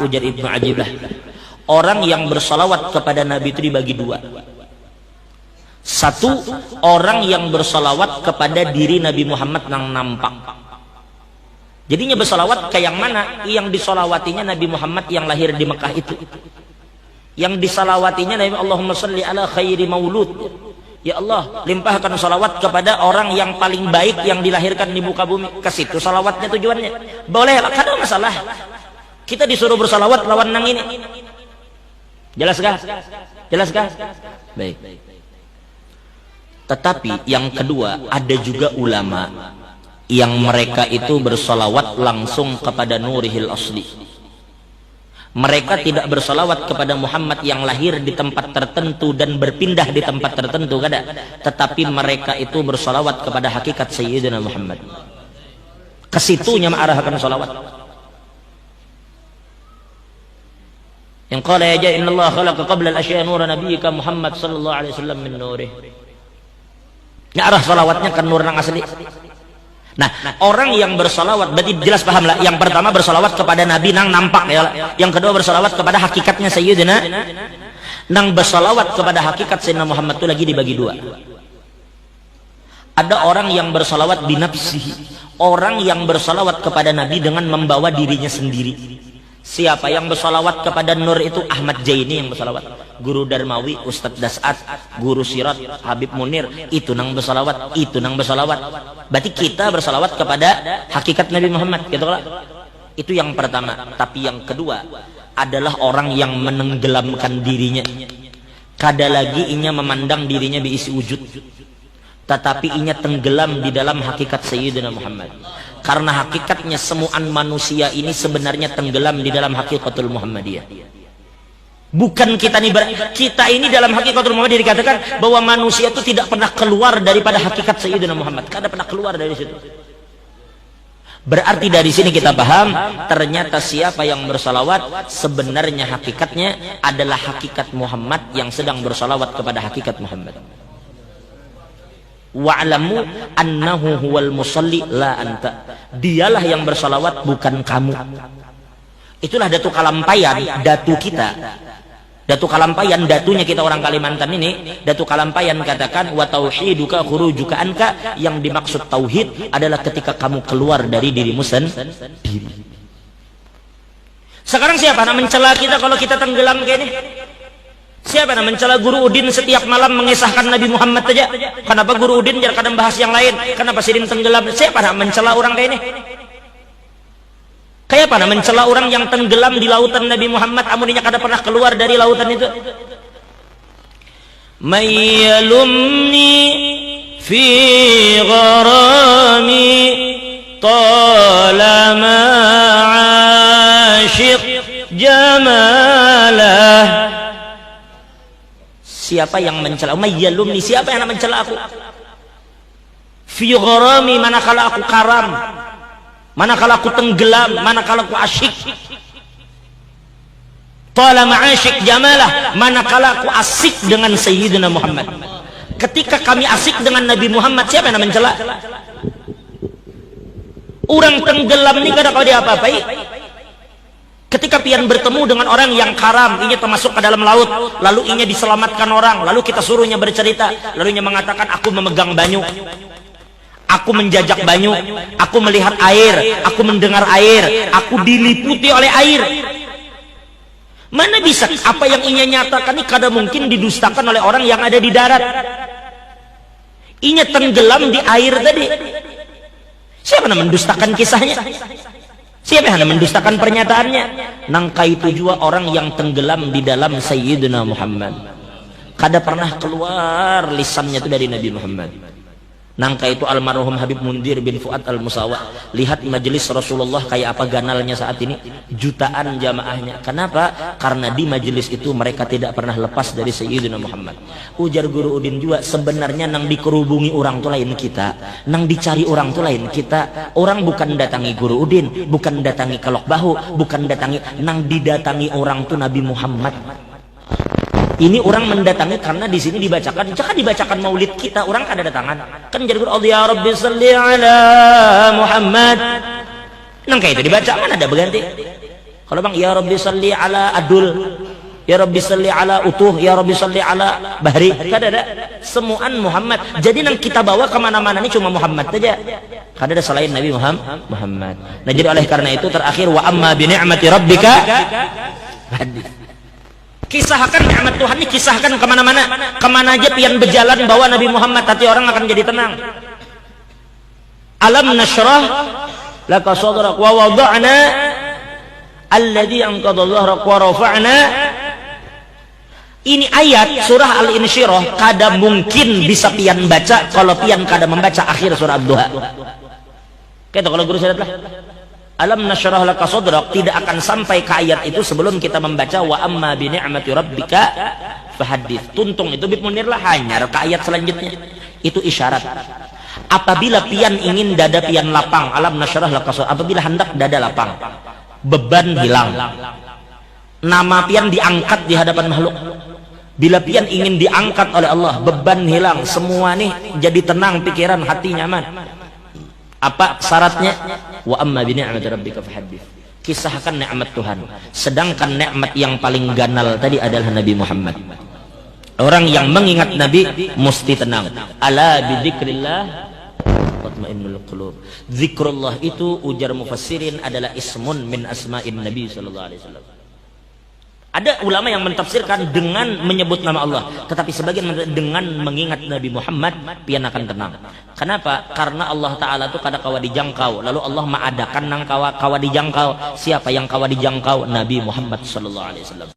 ujar Ibnu Ajibah, orang yang bersalawat kepada Nabi itu dibagi dua. Satu, orang yang bersalawat kepada diri Nabi Muhammad yang nampak. Jadinya bersalawat ke yang mana? Yang disolawatinya Nabi Muhammad yang lahir di Mekah itu. Yang disalawatinya Nabi, Allahumma salli ala khairi maulud. Ya Allah, limpahkan salawat kepada orang yang paling baik yang dilahirkan di muka bumi. Ke situ salawatnya tujuannya. Boleh, kan ada masalah. Kita disuruh bersalawat lawan nang ini. Jelaskah? Jelaskah? Baik. Tetapi yang kedua, ada juga ulama yang mereka itu bersalawat langsung kepada Nurihil Asli. Mereka tidak bersalawat kepada Muhammad yang lahir di tempat tertentu dan berpindah di tempat tertentu, kada. Tetapi mereka itu bersalawat kepada hakikat Sayyidina Muhammad. Kesitunya mengarahkan salawat. Yang qala ya inna Allah khalaqa qabla al-asya nura nabiyyika Muhammad sallallahu alaihi wasallam min nurih. Ya arah salawatnya ke nur nang asli. Nah, orang yang bersalawat berarti jelas paham lah. Yang pertama bersalawat kepada Nabi nang nampak ya. Yang kedua bersalawat kepada hakikatnya Sayyidina. Nang bersalawat kepada hakikat Sayyidina Muhammad itu lagi dibagi dua. Ada orang yang bersalawat binafsihi. Orang yang bersalawat kepada Nabi dengan membawa dirinya sendiri. Siapa yang bersalawat kepada Nur itu? Ahmad Jaini yang bersalawat. Guru Darmawi, Ustadz Das'at, Guru Sirat, Habib Munir, itu nang bersalawat, itu nang bersalawat. Berarti kita bersalawat kepada hakikat Nabi Muhammad, gitu lah. Itu yang pertama. Tapi yang kedua adalah orang yang menenggelamkan dirinya. Kada lagi inya memandang dirinya diisi wujud, tetapi inya tenggelam di dalam hakikat Sayyidina Muhammad. Karena hakikatnya semuaan manusia ini sebenarnya tenggelam di dalam hakikatul Muhammadiyah. Bukan kita ini dalam hakikatul Muhammadiyah dikatakan bahwa manusia itu tidak pernah keluar daripada hakikat Sayyidina Muhammad. Kada pernah keluar dari situ. Berarti dari sini kita paham ternyata siapa yang bersalawat sebenarnya hakikatnya adalah hakikat Muhammad yang sedang bersalawat kepada hakikat Muhammad. Wa'lamu annahu huwal musalli la anta. Dialah yang bersalawat, bukan kamu. Itulah datu kalampayan, datu kita. Datu kalampayan, datunya kita orang Kalimantan ini. Datu kalampayan katakan wa tauhiduka khurujuka anka. Yang dimaksud tauhid adalah ketika kamu keluar dari dirimu sendiri. Sekarang siapa nak mencela kita kalau kita tenggelam kayak ini? Siapa yang mencela Guru Udin setiap malam mengisahkan Nabi Muhammad saja? Kenapa Guru Udin biar kadang bahas yang lain? Kenapa Sirin tenggelam? Siapa yang mencela orang kayak ini? Kayak apa mencela orang yang tenggelam di lautan Nabi Muhammad, amuninya kada pernah keluar dari lautan itu? Mayyalumni fi gharami talama ashiq jamalah. Siapa yang mencela? Mayyalumni, siapa yang mencela aku? Fi gharami, manakala aku karam, manakala aku tenggelam, manakala aku asyik. Talama asyik jamalah, manakala aku asik dengan Sayyidina Muhammad. Ketika kami asik dengan Nabi Muhammad, siapa yang mencela? Orang tenggelam ini kada kau diapa-apai. Ketika pian bertemu dengan orang yang karam, inya termasuk ke dalam laut, lalu inya diselamatkan orang, lalu kita suruhnya bercerita, lalu inya mengatakan aku memegang banyu, aku menjajak banyu, aku melihat air, aku mendengar air, aku diliputi oleh air. Mana bisa apa yang inya nyatakan ini kada mungkin didustakan oleh orang yang ada di darat. Inya tenggelam di air tadi. Siapa yang mendustakan kisahnya? Siapa yang mendustakan pernyataannya? Nangka itu juga orang yang tenggelam di dalam Sayyidina Muhammad. Kada pernah keluar lisannya itu dari Nabi Muhammad. Nangka itu almarhum Habib Mundir bin Fuad al-Musawa. Lihat majelis Rasulullah kayak apa ganalnya saat ini. Jutaan jamaahnya. Kenapa? Karena di majelis itu mereka tidak pernah lepas dari Sayyidina Muhammad. Ujar Guru Udin juga, sebenarnya nang dikerubungi orang tu lain kita, nang dicari orang tu lain kita. Orang bukan datangi Guru Udin, bukan datangi Kelok Bahu, bukan datangi, nang didatangi orang tu Nabi Muhammad. Ini orang mendatangi karena di sini dibacakan, jangan dibacakan maulid kita, orang kada datangan. Kan jadi Allah ya Rabbi salli ala Muhammad. Nang kayak itu dibaca, mana ada berganti. Kalau bang, ya Rabbi salli ala Adul, ya Rabbi salli ala Utuh, ya Rabbi salli ala Bahri, kada ada. Semuaan Muhammad. Jadi nang kita bawa kemana-mana ini cuma Muhammad saja. Kada ada selain Nabi Muhammad. Nah jadi oleh karena itu terakhir wa amma bi ni'mati rabbika hadis. Kisahkan nikmat Tuhan ini, kisahkan kemana-mana. Kemana aja pian berjalan bawa Nabi Muhammad, hati orang akan jadi tenang. Alam nashrah laka sadrak wa wada'na alladhi anqadha dhahrak wa rafa'na. Ini ayat surah Al-Insyirah kada mungkin bisa pian baca kalau pian kada membaca akhir surah Ad-Duha. Kata kalau guru saya lah, alam nasyrah laka sadrak tidak akan sampai ke ayat itu sebelum kita membaca wa amma bi ni'mati rabbika fahaddits. Tuntung itu bib munir lah hanyar ke ayat selanjutnya. Itu isyarat. Apabila pian ingin dada pian lapang, alam nasyrah laka sadrak, apabila hendak dada lapang, beban hilang, nama pian diangkat di hadapan makhluk. Bila pian ingin diangkat oleh Allah, beban hilang, semua nih jadi tenang pikiran, hati nyaman. Apa syaratnya? Wa amma bi ni'mati rabbika fahaddits. Kisahkan nikmat Tuhan. Sedangkan nikmat yang paling ganal tadi adalah Nabi Muhammad. Orang yang mengingat Nabi mesti tenang. Ala bi dzikrillah tatmainnul qulub. Zikrullah itu ujar mufassirin adalah ismun min asma'in Nabi sallallahu alaihi wasallam. Ada ulama yang mentafsirkan dengan menyebut nama Allah, tetapi sebagian dengan mengingat Nabi Muhammad pian akan tenang. Kenapa? Karena Allah Ta'ala itu kada kawa dijangkau. Lalu Allah mengadakan nang kawa dijangkau. Siapa yang kawa dijangkau? Nabi Muhammad sallallahu alaihi wasallam.